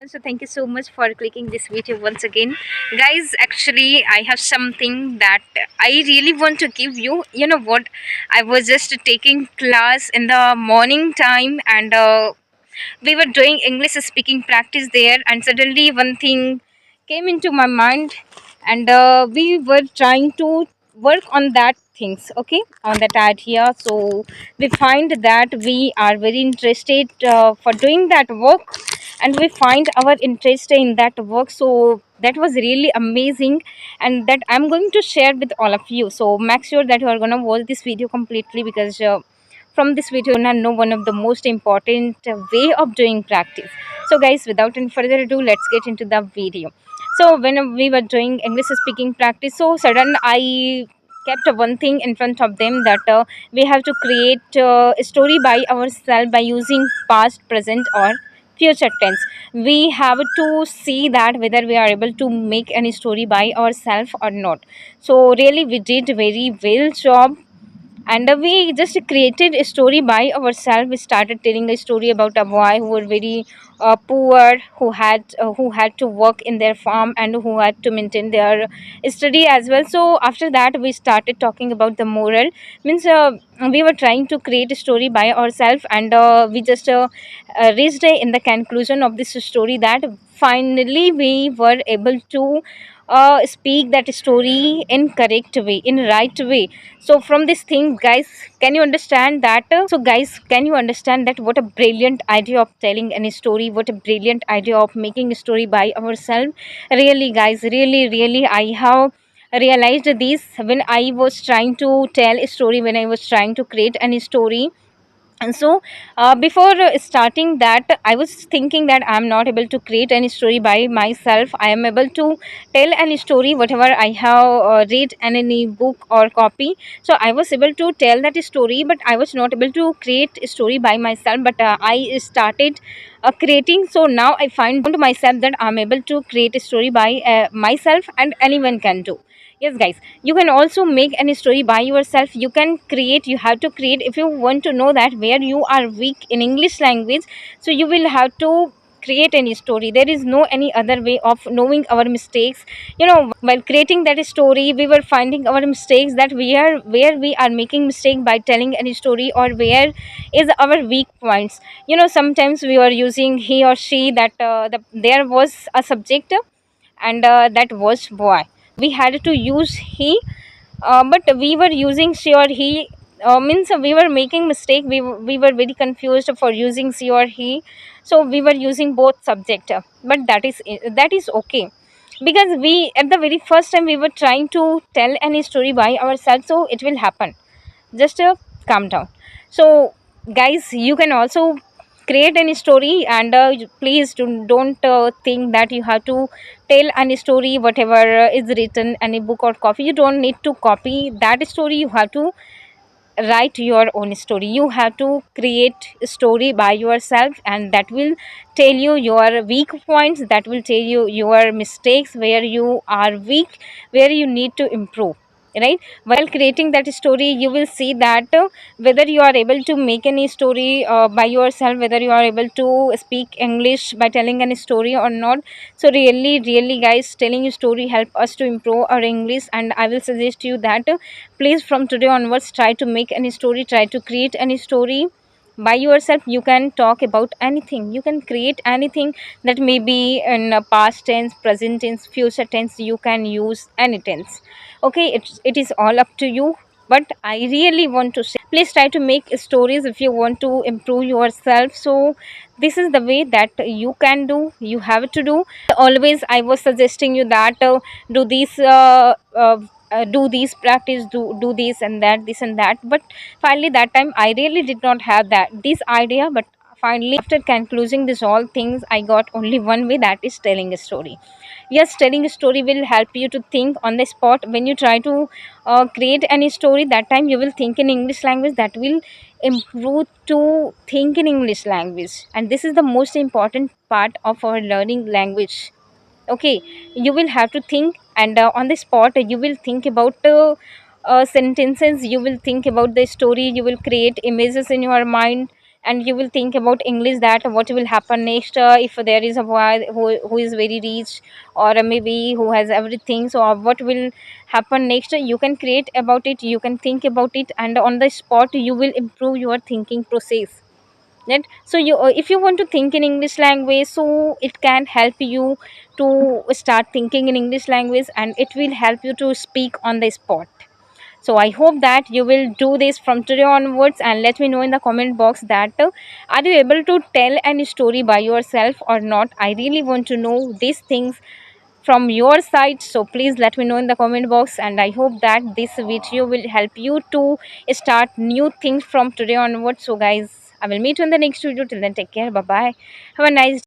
So thank you so much for clicking this video once again. Guys, actually I have something that I really want to give you. You know what? I was just taking class in the morning time, and we were doing English speaking practice there, and suddenly one thing came into my mind, and we were trying to work on that things, okay, on that idea. So we find that we are very interested for doing that work, and we find our interest in that work. So that was really amazing, and that I'm going to share with all of you. So make sure that you are going to watch this video completely, because from this video you know one of the most important way of doing practice. So guys, without any further ado, let's get into the video. So when we were doing English speaking practice, so sudden I kept one thing in front of them, that we have to create a story by ourselves by using past, present, or future tense. We have to see that whether we are able to make any story by ourselves or not. So really we did very well job, and we just created a story by ourselves. We started telling a story about a boy who were very poor, who had to work in their farm, and who had to maintain their study as well. So after that we started talking about the moral, means we were trying to create a story by ourselves, and we just reached in the conclusion of this story that finally we were able to speak that story in correct way, in right way. So from this thing, guys, can you understand that can you understand that what a brilliant idea of telling any story, what a brilliant idea of making a story by ourselves. Really guys, really I have realized this when I was trying to tell a story, when I was trying to create any story. And so before starting that, I was thinking that I'm not able to create any story by myself. I am able to tell any story whatever I have read in any book or copy. So I was able to tell that story, but I was not able to create a story by myself. But I started creating. So now I find myself that I'm able to create a story by myself, and anyone can do. Yes guys, you can also make any story by yourself. You can create, you have to create. If you want to know that where you are weak in English language, so you will have to create any story. There is no any other way of knowing our mistakes. You know, while creating that story, we were finding our mistakes, that we are where we are making mistake by telling any story, or where is our weak points. You know, sometimes we are using he or she, that there was a subject, and that was boy. We had to use he, but we were using she or he, means we were making mistake. We were very confused for using she or he. So we were using both subject, but that is okay, because we at the very first time we were trying to tell any story by ourselves, so it will happen. Just calm down. So guys, you can also create any story, and please don't think that you have to tell any story whatever is written any book or copy. You don't need to copy that story. You have to write your own story. You have to create a story by yourself, and that will tell you your weak points, that will tell you your mistakes, where you are weak, where you need to improve, right? While creating that story, you will see that whether you are able to make any story by yourself, whether you are able to speak English by telling any story or not. So really guys, telling a story help us to improve our English, and I will suggest you that please from today onwards try to make any story, try to create any story by yourself. You can talk about anything, you can create anything, that may be in past tense, present tense, future tense. You can use any tense. Okay, it is all up to you. But I really want to say, please try to make stories if you want to improve yourself. So this is the way that you can do, you have to do. Always I was suggesting you that do these do these practice, do this and that, this and that. But finally that time I really did not have that this idea. But finally, after concluding this all things, I got only one way, that is telling a story. Yes, telling a story will help you to think on the spot. When you try to create any story, that time you will think in English language. That will improve to think in English language, and this is the most important part of our learning language. Okay, you will have to think, and on the spot you will think about sentences, you will think about the story, you will create images in your mind. and you will think about English, that what will happen next, if there is a boy who is very rich, or maybe who has everything, so what will happen next, you can create about it, you can think about it, and on the spot you will improve your thinking process. Right? So you, if you want to think in English language, so it can help you to start thinking in English language, and it will help you to speak on the spot. So I hope that you will do this from today onwards, and let me know in the comment box that are you able to tell any story by yourself or not. I really want to know these things from your side, so please let me know in the comment box, and I hope that this video will help you to start new things from today onwards. So guys, I will meet you in the next video. Till then, take care, bye bye, have a nice